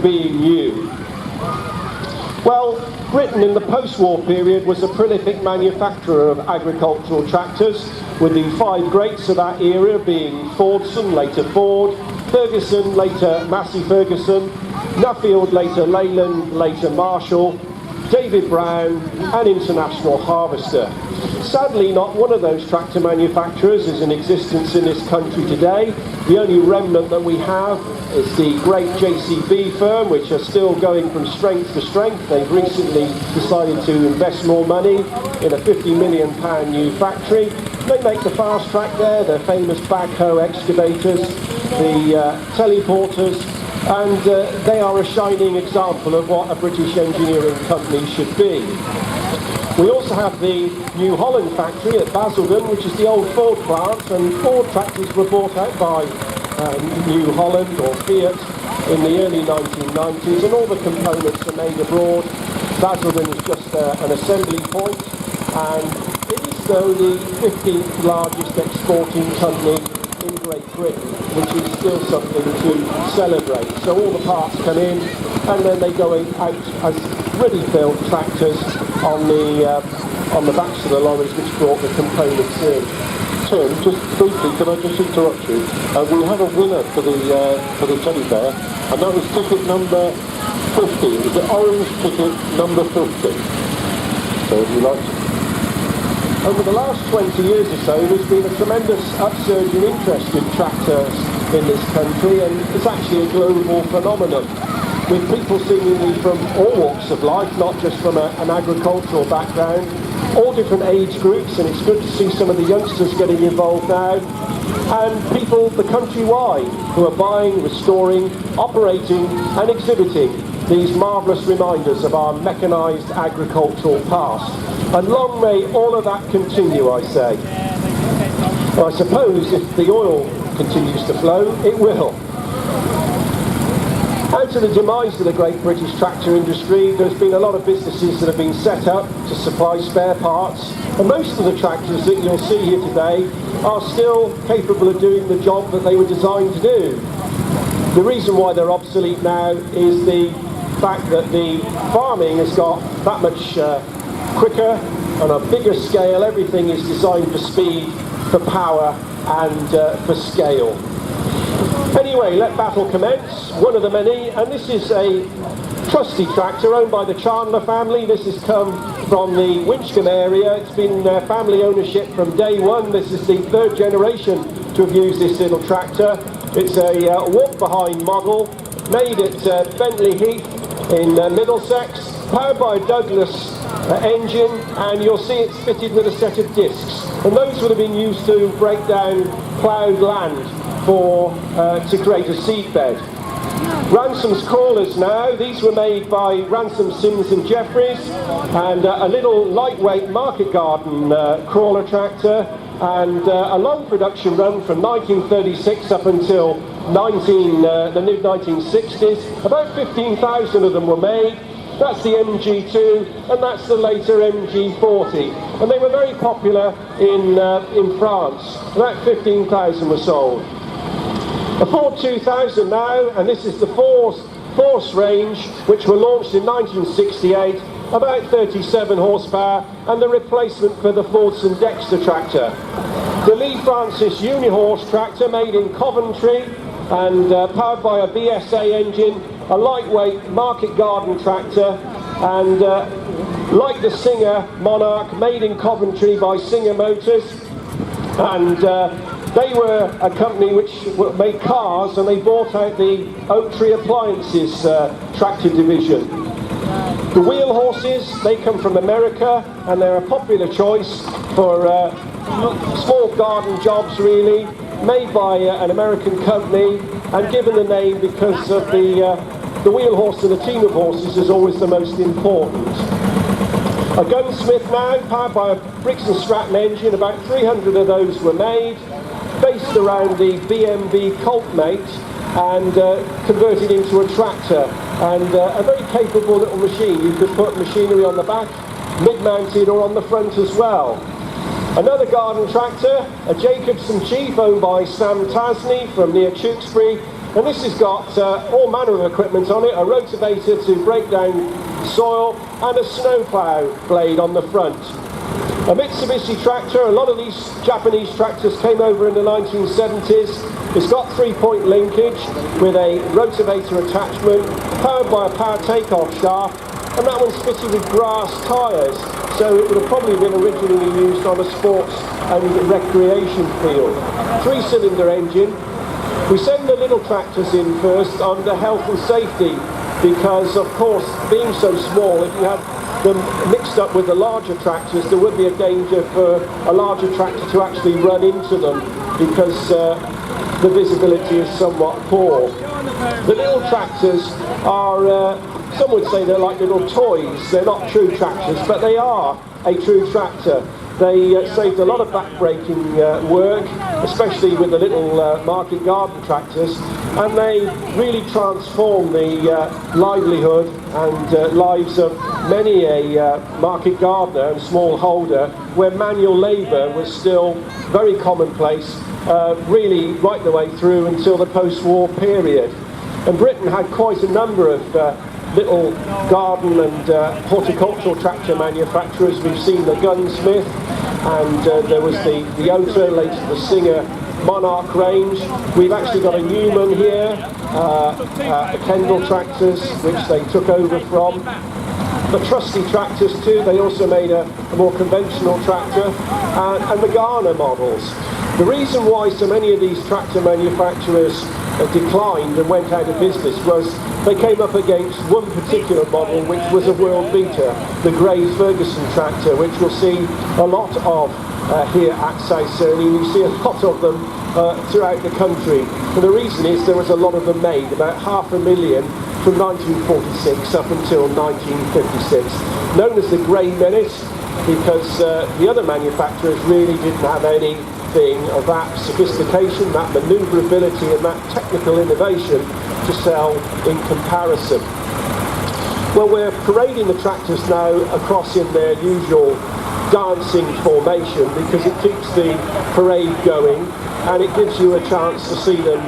being new. Well, Britain in the post-war period was a prolific manufacturer of agricultural tractors, with the five greats of that era being Fordson, later Ford, Ferguson, later Massey Ferguson, Nuffield, later Leyland, later Marshall, David Brown and International Harvester. Sadly, not one of those tractor manufacturers is in existence in this country today. The only remnant that we have is the great JCB firm, which are still going from strength to strength. They've recently decided to invest more money in a £50 million new factory. They make the fast track there, their famous backhoe excavators, the teleporters, and they are a shining example of what a British engineering company should be. We also have the New Holland factory at Basildon, which is the old Ford plant, and Ford tractors were bought out by New Holland or Fiat in the early 1990s, and all the components are made abroad. Basildon is just an assembly point, and it is though the 15th largest exporting company in Great Britain, which is still something to celebrate. So all the parts come in, and then they go out as ready-built tractors on the backs of the lorries which brought the components in. Tim, just briefly, can I just interrupt you? We have a winner for the teddy bear, and that was ticket number 50. It was the orange ticket number 50. So if you like to... Over the last 20 years or so, there's been a tremendous upsurge in interest in tractors in this country, and it's actually a global phenomenon, with people seemingly from all walks of life, not just from an agricultural background, all different age groups, and it's good to see some of the youngsters getting involved now, and people the countrywide who are buying, restoring, operating and exhibiting these marvellous reminders of our mechanised agricultural past. And long may all of that continue, I say. Well, I suppose if the oil continues to flow, it will. Out of the demise of the great British tractor industry, there's been a lot of businesses that have been set up to supply spare parts, and most of the tractors that you'll see here today are still capable of doing the job that they were designed to do. The reason why they're obsolete now is the fact that the farming has got that much quicker, on a bigger scale. Everything is designed for speed, for power and for scale. Anyway, let battle commence, one of the many, and this is a trusty tractor owned by the Chandler family. This has come from the Winchcombe area. It's been family ownership from day one. This is the third generation to have used this little tractor. It's a walk-behind model, made at Bentley Heath in Middlesex, powered by a Douglas engine, and you'll see it's fitted with a set of discs, and those would have been used to break down ploughed land to create a seedbed. Ransom's crawlers now, these were made by Ransom, Sims and Jeffries, and a little lightweight market garden crawler tractor, and a long production run from 1936 up until the mid-1960s. About 15,000 of them were made. That's the MG2, and that's the later MG40. And they were very popular in France. About 15,000 were sold. A Ford 2000 now, and this is the Force range, which were launched in 1968, about 37 horsepower, and the replacement for the Fordson Dexter tractor. The Lee Francis Unihorse tractor, made in Coventry, and powered by a BSA engine, a lightweight market garden tractor, and like the Singer Monarch, made in Coventry by Singer Motors, and they were a company which made cars, and they bought out the Oak Tree Appliances tractor division. The wheel horses, they come from America, and they're a popular choice for small garden jobs really, made by an American company, and given the name because of the wheel horse and the team of horses is always the most important. A gunsmith now, powered by a Briggs & Stratton engine, about 300 of those were made, based around the BMB Coltmate, and converted into a tractor, and a very capable little machine. You could put machinery on the back, mid-mounted or on the front as well. Another garden tractor, a Jacobson Chief owned by Sam Tasney from near Tewkesbury, And this has got all manner of equipment on it, a rotavator to break down soil and a snowplow blade on the front. A Mitsubishi tractor. A lot of these Japanese tractors came over in the 1970s. It's got 3-point linkage with a rotavator attachment, powered by a power takeoff shaft, and that one's fitted with grass tyres, so it would have probably been originally used on a sports and recreation field. 3-cylinder engine. We send the little tractors in first under health and safety because, of course, being so small, if you had them mixed up with the larger tractors, there would be a danger for a larger tractor to actually run into them because the visibility is somewhat poor. The little tractors are, some would say they're like little toys. They're not true tractors, but they are a true tractor. They saved a lot of back-breaking work, especially with the little market garden tractors, and they really transformed the livelihood and lives of many a market gardener and smallholder, where manual labour was still very commonplace, really right the way through until the post-war period. And Britain had quite a number of little garden and horticultural tractor manufacturers. We've seen the Gunsmith, and there was the Ota, later the Singer Monarch range. We've actually got a Newman here, the Kendall tractors, which they took over from. The Trusty tractors too, they also made a more conventional tractor, and the Garner models. The reason why so many of these tractor manufacturers declined and went out of business was they came up against one particular model which was a world beater, the Grey Ferguson tractor, which we'll see a lot of here at South Cerney. You see a lot of them throughout the country. And the reason is there was a lot of them made, about 500,000 from 1946 up until 1956. Known as the Grey Menace because the other manufacturers really didn't have anything of that sophistication, that manoeuvrability and that technical innovation to sell in comparison. Well, we're parading the tractors now across in their usual dancing formation because it keeps the parade going and it gives you a chance to see them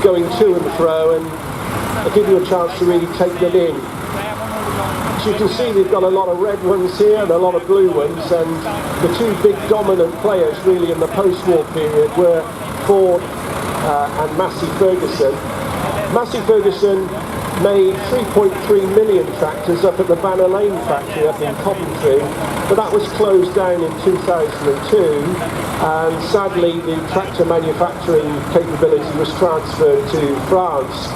going to and fro and give you a chance to really take them in. As you can see, we've got a lot of red ones here and a lot of blue ones, and the two big dominant players really in the post-war period were Ford and Massey Ferguson. Massey Ferguson made 3.3 million tractors up at the Banner Lane factory up in Coventry, but that was closed down in 2002, and sadly the tractor manufacturing capability was transferred to France.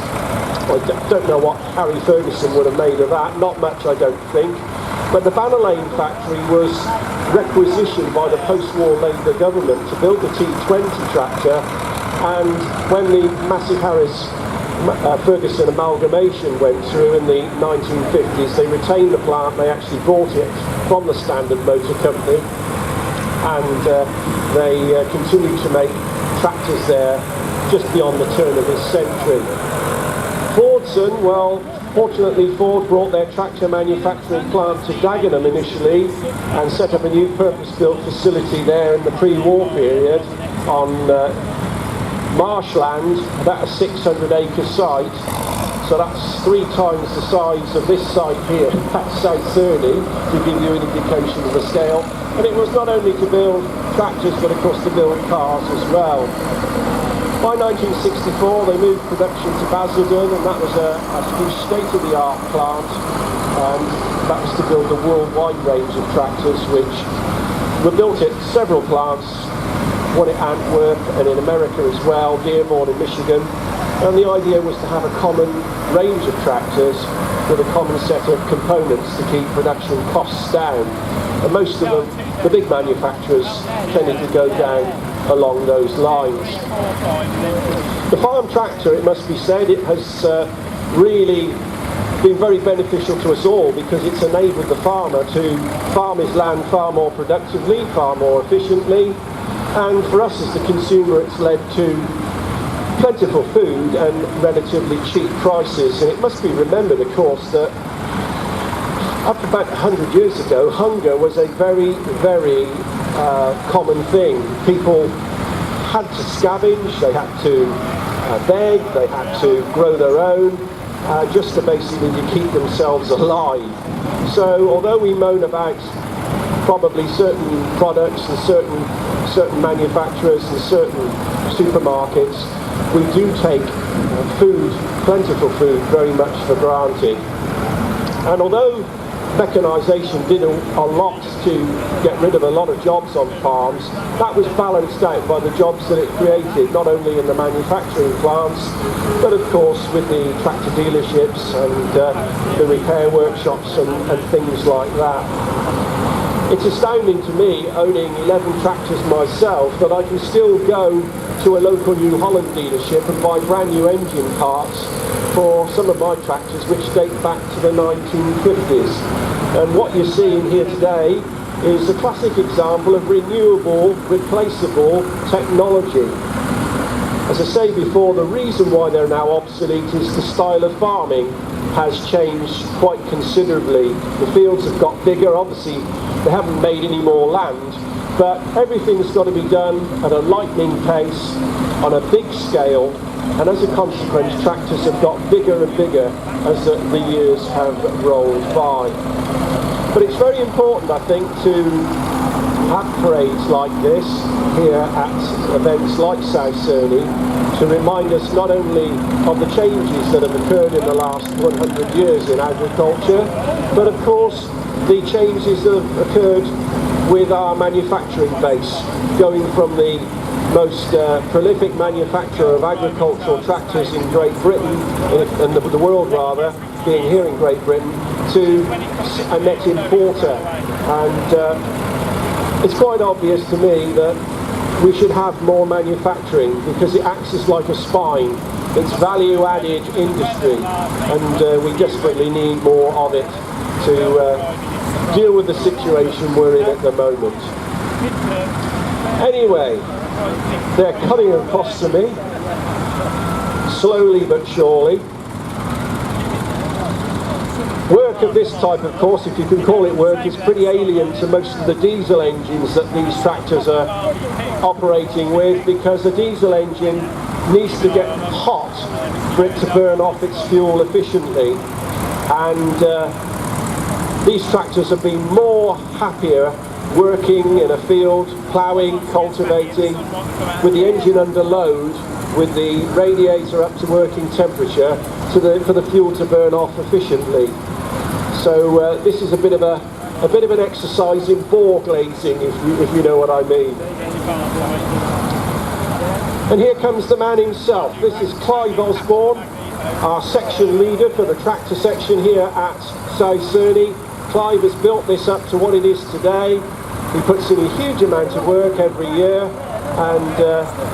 I don't know what Harry Ferguson would have made of that, not much I don't think. But the Banner Lane factory was requisitioned by the post-war Labour government to build the T20 tractor, and when the Massey Ferguson amalgamation went through in the 1950s, they retained the plant, they actually bought it from the Standard Motor Company, and they continued to make tractors there just beyond the turn of this century. Fordson, well, fortunately Ford brought their tractor manufacturing plant to Dagenham initially and set up a new purpose-built facility there in the pre-war period on marshland, about a 600-acre site. So that's 3 times the size of this site here at South Cerney, to give you an indication of the scale. And it was not only to build tractors, but of course to build cars as well. By 1964 they moved production to Basildon, and that was a state-of-the-art plant, and that was to build a worldwide range of tractors which were built at several plants, one at Antwerp and in America as well, Deere in Michigan, and the idea was to have a common range of tractors with a common set of components to keep production costs down, and most of them, the big manufacturers, tended to go down along those lines. The farm tractor, it must be said, it has really been very beneficial to us all because it's enabled the farmer to farm his land far more productively, far more efficiently, and for us as the consumer it's led to plentiful food and relatively cheap prices. And it must be remembered, of course, that up to about 100 years ago, hunger was a very, very common thing. People had to scavenge, they had to beg, they had to grow their own, just to basically to keep themselves alive. So although we moan about probably certain products and certain manufacturers and certain supermarkets, we do take food, plentiful food, very much for granted. And although mechanisation did a lot to get rid of a lot of jobs on farms, that was balanced out by the jobs that it created, not only in the manufacturing plants, but of course with the tractor dealerships and the repair workshops and things like that. It's astounding to me, owning 11 tractors myself, that I can still go to a local New Holland dealership and buy brand new engine parts for some of my tractors which date back to the 1950s. And what you're seeing here today is a classic example of renewable, replaceable technology. As I say before, the reason why they're now obsolete is the style of farming has changed quite considerably. The fields have got bigger, obviously they haven't made any more land, but everything's got to be done at a lightning pace, on a big scale, and as a consequence tractors have got bigger and bigger as the years have rolled by. But it's very important, I think, to have parades like this here at events like South Cerney to remind us not only of the changes that have occurred in the last 100 years in agriculture, but of course the changes that have occurred with our manufacturing base, going from the most prolific manufacturer of agricultural tractors in Great Britain, and the world rather, being here in Great Britain, to a net importer. And it's quite obvious to me that we should have more manufacturing because it acts as like a spine. It's value-added industry, and we desperately need more of it to deal with the situation we're in at the moment. Anyway, they're coming across to me, slowly but surely. Work of this type, of course, if you can call it work, is pretty alien to most of the diesel engines that these tractors are operating with, because a diesel engine needs to get hot for it to burn off its fuel efficiently. And these tractors have been more happier working in a field, ploughing, cultivating, with the engine under load, with the radiator up to working temperature, for the fuel to burn off efficiently. So this is a bit of an exercise in bore glazing, if you know what I mean. And here comes the man himself. This is Clive Osborne, our section leader for the tractor section here at South Cerney. Clive has built this up to what it is today. He puts in a huge amount of work every year, and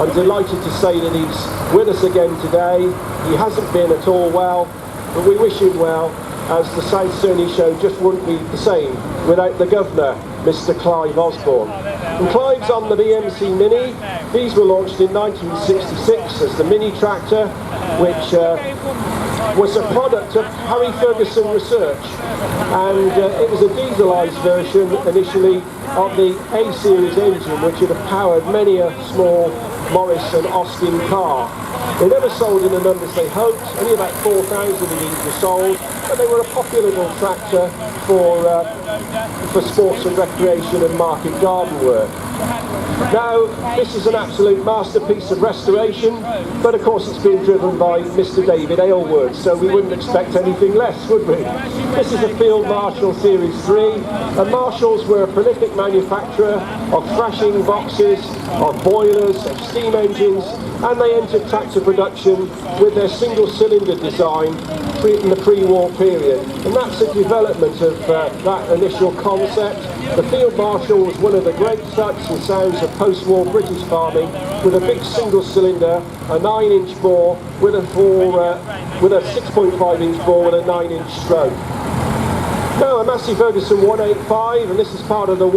I'm delighted to say that he's with us again today. He hasn't been at all well, but we wish him well, as the South Cerney show just wouldn't be the same without the governor, Mr. Clive Osborne. And Clive's on the BMC Mini. These were launched in 1966 as the Mini tractor, which was a product of Harry Ferguson research, and it was a dieselised version initially of the A-series engine, which had powered many a small Morris and Austin car. They never sold in the numbers they hoped. Only about 4,000 of these were sold, but they were a popular little tractor for sports and recreation and market garden work. Now, this is an absolute masterpiece of restoration, but of course it's being driven by Mr. David Aylward, so we wouldn't expect anything less, would we? This is a Field Marshall Series 3, and Marshalls were a prolific manufacturer of thrashing boxes, of boilers, of steam engines, and they entered tractor production with their single-cylinder design in the pre-war period. And that's a development of that initial concept. The Field Marshall was one of the great sights and sounds of post-war British farming, with a big single-cylinder, a 9-inch bore with a 6.5-inch bore with a 9-inch stroke. Now a Massey Ferguson 185, and this is part of the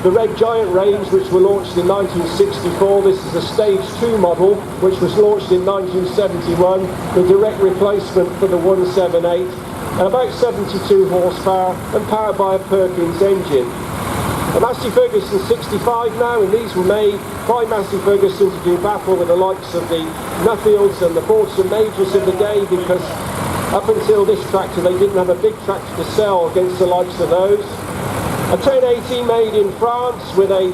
Red Giant range, which were launched in 1964. This is a Stage 2 model, which was launched in 1971, the direct replacement for the 178, and about 72 horsepower and powered by a Perkins engine. The Massey Ferguson 65 now, and these were made by Massey Ferguson to do battle with the likes of the Nuffields and the Fordson majors of the day, because up until this tractor they didn't have a big tractor to sell against the likes of those. A 1080 made in France with a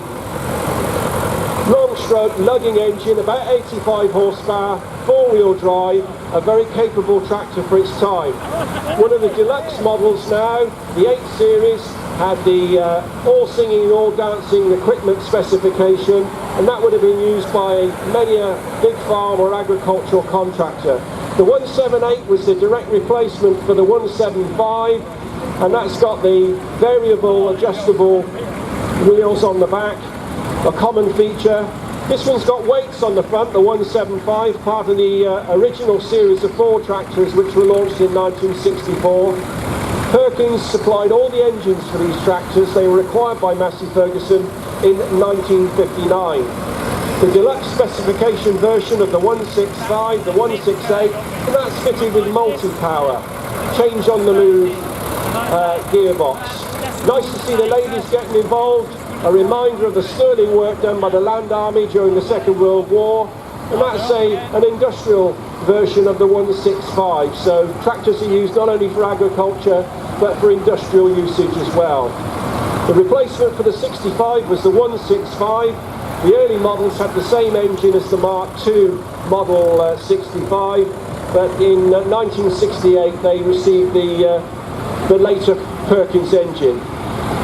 long stroke lugging engine, about 85 horsepower, four-wheel drive, a very capable tractor for its time. One of the deluxe models now, the 8 Series, had the all singing, all dancing equipment specification, and that would have been used by many a big farm or agricultural contractor. The 178 was the direct replacement for the 175, and that's got the variable adjustable wheels on the back, a common feature. This one's got weights on the front, the 175, part of the original series of 4 tractors which were launched in 1964. Perkins supplied all the engines for these tractors. They were acquired by Massey Ferguson in 1959. The deluxe specification version of the 165, the 168, and that's fitted with multi-power, change on the move gearbox. Nice to see the ladies getting involved. A reminder of the sterling work done by the Land Army during the Second World War, and that's an industrial version of the 165. So tractors are used not only for agriculture but for industrial usage as well. The replacement for the 65 was the 165. The early models had the same engine as the Mark II model 65, but in 1968 they received the later Perkins engine.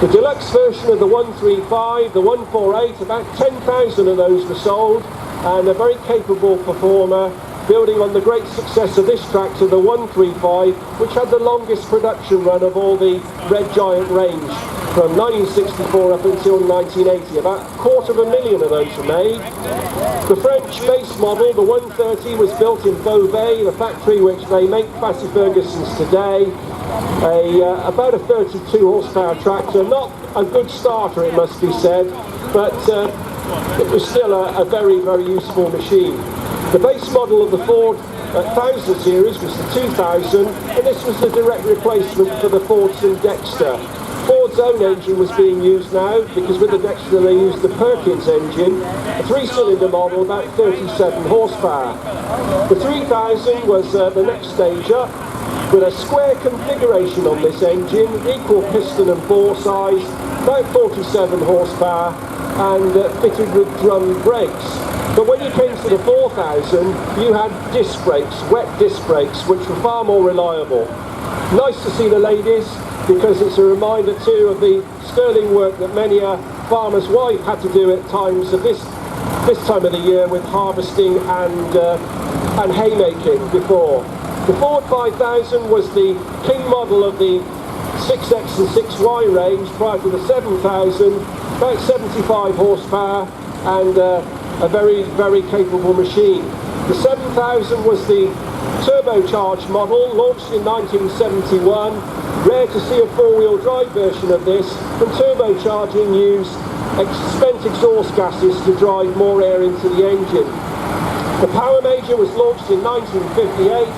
The deluxe version of the 135, the 148, about 10,000 of those were sold, and a very capable performer, building on the great success of this tractor, the 135, which had the longest production run of all the Red Giant range, from 1964 up until 1980. About 250,000 of those were made. The French base model, the 130, was built in Beauvais, the factory which they make Massey Fergusons today. About a 32 horsepower tractor, not a good starter it must be said, but it was still a very, very useful machine. The base model of the Ford 1000 series was the 2000, and this was the direct replacement for the Fordson Dexter. Ford's own engine was being used now, because with the Dexter they used the Perkins engine, a 3-cylinder model, about 37 horsepower. The 3000 was the next stage up, with a square configuration on this engine, equal piston and bore size, about 47 horsepower, and fitted with drum brakes. But when you came to the 4000, you had disc brakes, wet disc brakes, which were far more reliable. Nice to see the ladies, because it's a reminder too of the sterling work that many a farmer's wife had to do at times of this time of the year with harvesting and haymaking before. The Ford 5000 was the king model of the 6X and 6Y range prior to the 7000, about 75 horsepower, and a very, very capable machine. The 7000 was the turbocharged model, launched in 1971. Rare to see a four-wheel drive version of this, and turbocharging used spent exhaust gases to drive more air into the engine. The Power Major was launched in 1958.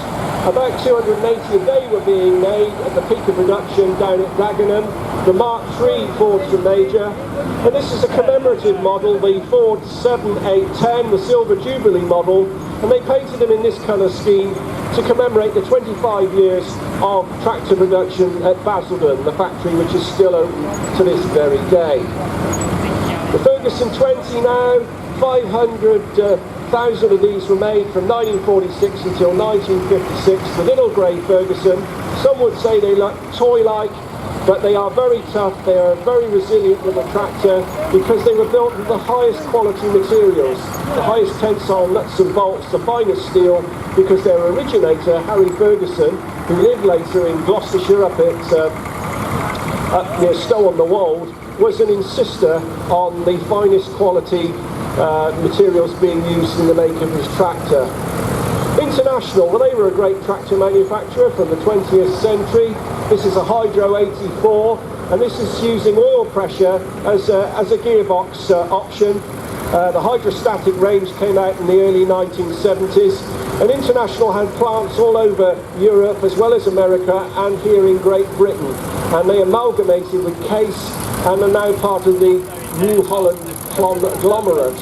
About 280 a day were being made at the peak of production down at Dagenham. The Mark III Fordson Major, and this is a commemorative model, the Ford 7810, the Silver Jubilee model, and they painted them in this colour scheme to commemorate the 25 years of tractor production at Basildon, the factory which is still open to this very day. The Ferguson 20 now, 500,000 of these were made from 1946 until 1956, the little grey Ferguson. Some would say they look toy-like, but they are very tough, they are very resilient with a tractor, because they were built with the highest quality materials, the highest tensile nuts and bolts, the finest steel, because their originator, Harry Ferguson, who lived later in Gloucestershire up near Stow-on-the-Wold, was an insister on the finest quality materials being used in the make of his tractor. International, well, they were a great tractor manufacturer from the 20th century. This is a Hydro 84, and this is using oil pressure as a gearbox option. The hydrostatic range came out in the early 1970s, and International had plants all over Europe as well as America and here in Great Britain, and they amalgamated with Case and are now part of the New Holland conglomerate.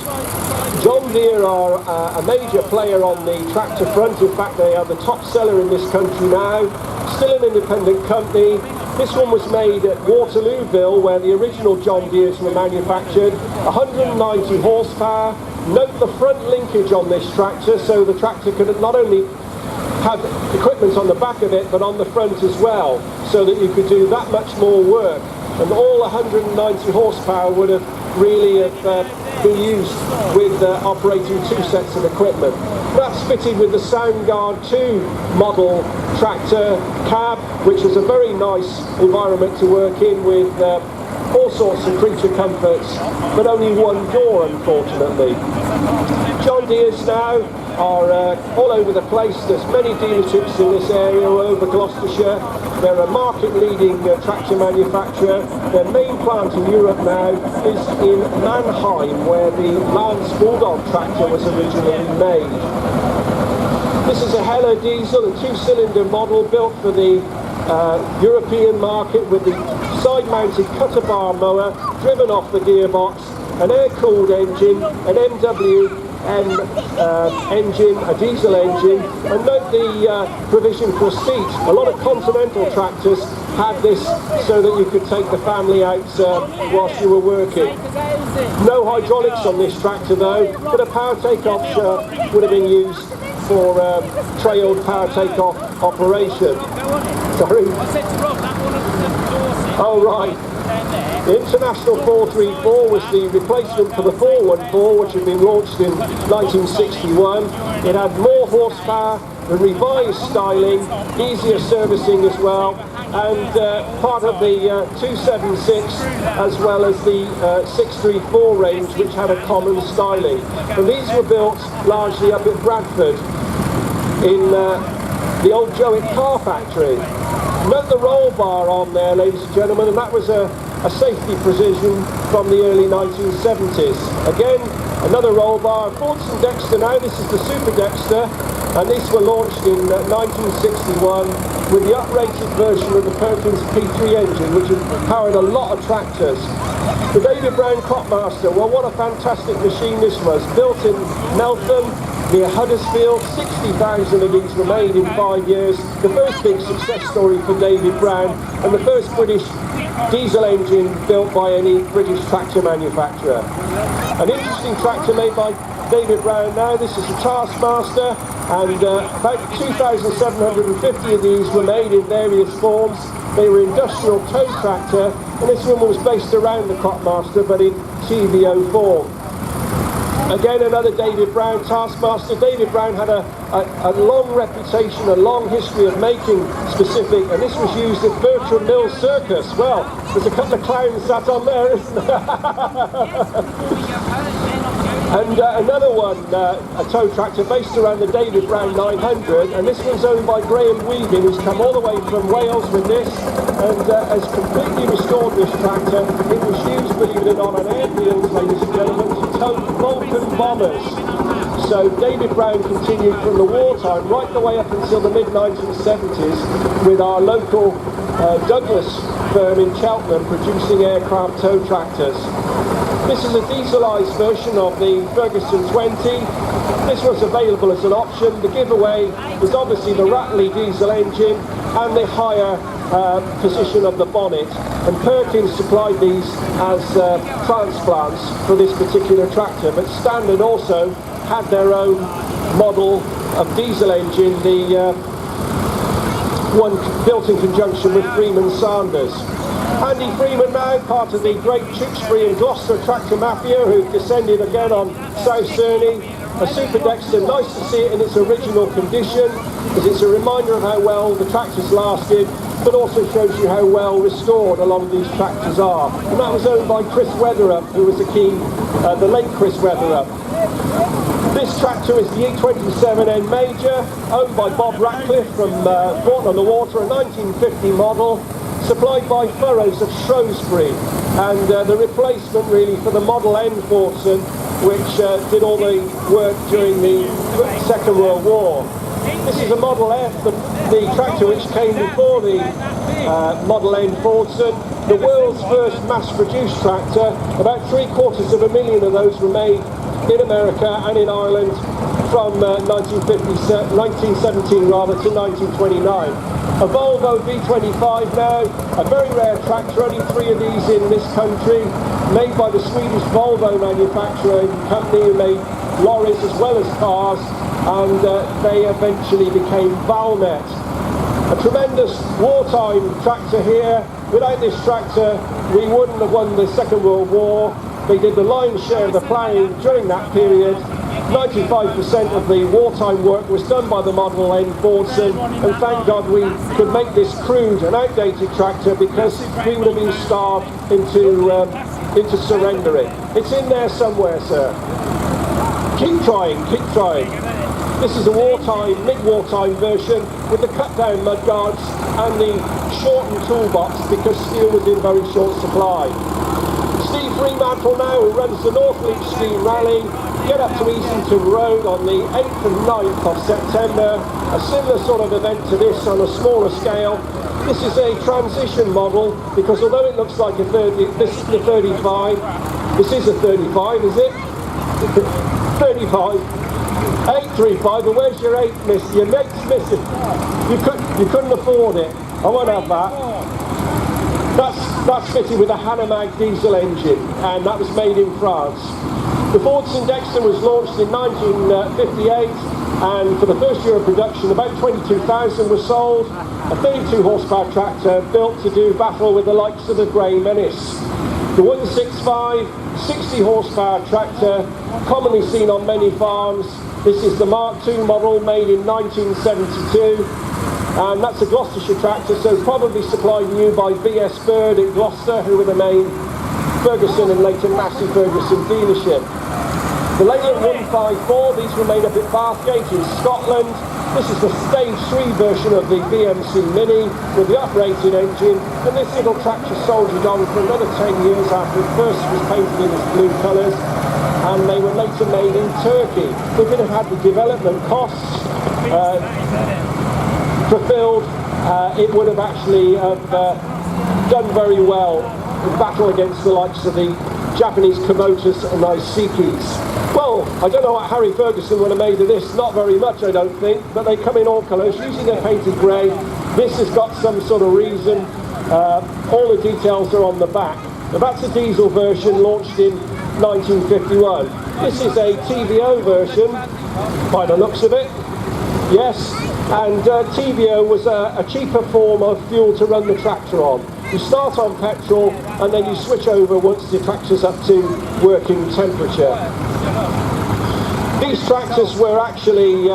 John Deere are a major player on the tractor front. In fact, they are the top seller in this country now. Still an independent company. This one was made at Waterlooville, where the original John Deeres were manufactured. 190 horsepower. Note the front linkage on this tractor, so the tractor could not only have equipment on the back of it, but on the front as well, so that you could do that much more work. And all 190 horsepower would have really been used with operating two sets of equipment. That's fitted with the Soundguard 2 model tractor cab, which is a very nice environment to work in, with all sorts of creature comforts, but only one door, unfortunately. John Deere's now are all over the place. There's many dealerships in this area all over Gloucestershire. They're a market-leading tractor manufacturer. Their main plant in Europe now is in Mannheim, where the Lance Bulldog tractor was originally made. This is a Heller diesel, a two-cylinder model built for the European market, with the side-mounted cutter bar mower driven off the gearbox, an air-cooled engine, an MWN engine, a diesel engine, and note the provision for seat. A lot of Continental tractors had this so that you could take the family out whilst you were working. No hydraulics on this tractor though, but a power takeoff would have been used for trailed power takeoff operation. Sorry? Oh right. The International 434 was the replacement for the 414, which had been launched in 1961. It had more horsepower, the revised styling, easier servicing as well, and part of the 276 as well as the 634 range, which had a common styling. And these were built largely up at Bradford in the old Jowett car factory. Note the roll bar on there, ladies and gentlemen, and that was a safety precision from the early 1970s. Again, another roll bar. Fordson Dexter now, this is the Super Dexter, and these were launched in 1961 with the uprated version of the Perkins P3 engine, which had powered a lot of tractors. The David Brown Cropmaster, well, what a fantastic machine this was. Built in Meltham, near Huddersfield. 60,000 of these were made in 5 years. The first big success story for David Brown, and the first British diesel engine built by any British tractor manufacturer. An interesting tractor made by David Brown now. This is a Taskmaster, and about 2,750 of these were made in various forms. They were industrial tow tractor, and this one was based around the Cropmaster, but in TVO form. Again, another David Brown Taskmaster. David Brown had a long reputation, a long history of making specific, and this was used at Bertram Mills Circus. Well, there's a couple of clowns sat on there, isn't there? And another one, a tow tractor based around the David Brown 900, and this one's owned by Graham Weaving, who's come all the way from Wales with this, and has completely restored this tractor. It was used, believe it or not, on airfields, ladies and gentlemen, to tow Vulcan bombers. So David Brown continued from the wartime right the way up until the mid-1970s with our local Douglas firm in Cheltenham producing aircraft tow tractors. This is a dieselised version of the Ferguson 20. This was available as an option. The giveaway was obviously the Ratley diesel engine and the higher position of the bonnet. And Perkins supplied these as transplants for this particular tractor. But Standard also had their own model of diesel engine, the one built in conjunction with Freeman Sanders. Andy Freeman now, part of the great Tewkesbury and Gloucester tractor mafia, who've descended again on South Cerney. A Super Dexter, nice to see it in its original condition, because it's a reminder of how well the tractors lasted, but also shows you how well restored a lot of these tractors are. And that was owned by Chris Weatherup, who was the late Chris Weatherup. This tractor is the E27N Major, owned by Bob Ratcliffe from Thornton-on-the-Water, a 1950 model, supplied by Furrows of Shrewsbury, and the replacement really for the Model N Fordson, which did all the work during the Second World War. This is a Model F, the tractor which came before the Model N Fordson, the world's first mass-produced tractor. About 750,000 of those were made in America and in Ireland from 1917 rather to 1929. A Volvo V25 now, a very rare tractor, only 3 of these in this country, made by the Swedish Volvo manufacturing company who made lorries as well as cars, and they eventually became Valmet. A tremendous wartime tractor here. Without this tractor, we wouldn't have won the Second World War. They did the lion's share of the ploughing during that period. 95% of the wartime work was done by the Model N Fordson, and thank God we could make this crude and outdated tractor, because we would have been starved into surrendering. It's in there somewhere, sir. Keep trying, keep trying. This is a wartime, mid-wartime version with the cut-down mudguards and the shortened toolbox because steel was in very short supply. Steve Fremantle now, who runs the North Leach Steam Rally, get up to Easington Road on the 8th and 9th of September. A similar sort of event to this on a smaller scale. This is a transition model because although it looks like a 30, this is the 35, this is a 35, is it? 35. 835, but where's your 8, miss? Your mate's missing. You couldn't afford it. I won't have that. That's fitted with a Hanomag diesel engine, and that was made in France. The Fordson Dexter was launched in 1958, and for the first year of production, about 22,000 were sold. A 32 horsepower tractor built to do battle with the likes of the Grey Menace. The 165, 60 horsepower tractor, commonly seen on many farms. This is the Mark II model made in 1972, and that's a Gloucestershire tractor, so probably supplied new by B.S. Bird in Gloucester, who were the main Ferguson and later Massey Ferguson dealership. The Leyland 154, these were made up at Bathgate in Scotland. This is the stage 3 version of the BMC Mini with the uprated engine, and this little tractor soldiered on for another 10 years after it first was painted in its blue colours, and they were later made in Turkey. If it had had the development costs fulfilled, it would have actually done very well in battle against the likes of the Japanese Komotas and Isekis. Well, I don't know what Harry Ferguson would have made of this, not very much I don't think, but they come in all colours, usually they're painted grey. This has got some sort of reason, all the details are on the back. Now, that's a diesel version launched in 1951. This is a TVO version, by the looks of it, yes, and TVO was a cheaper form of fuel to run the tractor on. You start on petrol and then you switch over once the tractor's up to working temperature. These tractors were actually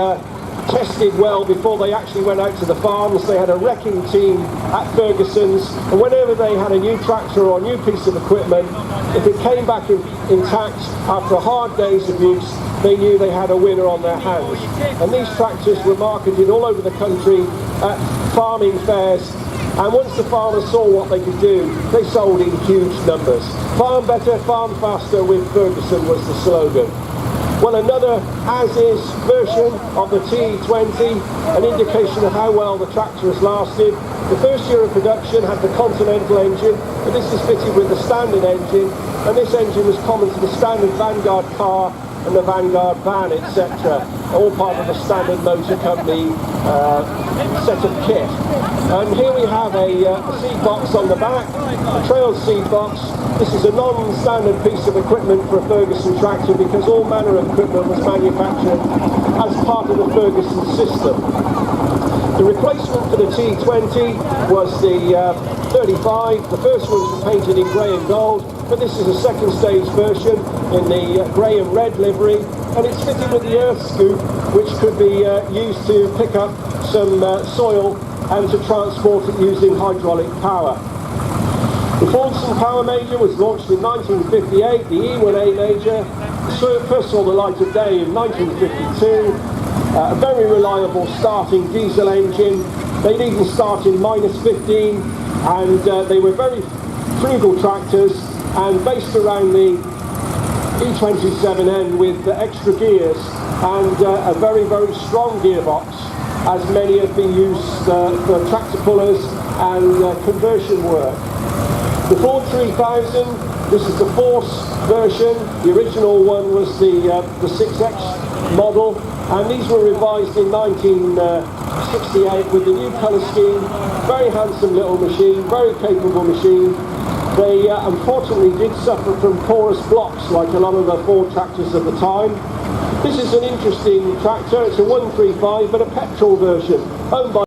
tested well before they actually went out to the farms. They had a wrecking team at Ferguson's, and whenever they had a new tractor or a new piece of equipment, if it came back intact after a hard day's of use, they knew they had a winner on their hands. And these tractors were marketed all over the country at farming fairs, and once the farmers saw what they could do, they sold in huge numbers. Farm better, farm faster with Ferguson was the slogan. Well, another as-is version of the T20, an indication of how well the tractor has lasted. The first year of production had the Continental engine, but this is fitted with the standard engine, and this engine was common to the standard Vanguard car and the Vanguard van, etc. All part of the standard motor company set of kit. And here we have a seed box on the back, a trail seed box. This is a non-standard piece of equipment for a Ferguson tractor because all manner of equipment was manufactured as part of the Ferguson system. The replacement for the T20 was the 35. The first one was painted in grey and gold, but this is a second stage version in the grey and red livery, and it's fitted with the earth scoop, which could be used to pick up some soil and to transport it using hydraulic power. The Fordson Power Major was launched in 1958, the E1A Major first saw the light of day in 1952, a very reliable starting diesel engine. They'd even start in -15, and they were very frugal tractors and based around the E27N with extra gears and a very, very strong gearbox. as many have been used for tractor pullers and conversion work. The Ford 3000, this is the Force version. The original one was the 6X model, and these were revised in 1968 with the new colour scheme. Very handsome little machine, very capable machine. They unfortunately did suffer from porous blocks like a lot of the Ford tractors at the time. This is an interesting tractor. It's a 135 but a petrol version, owned by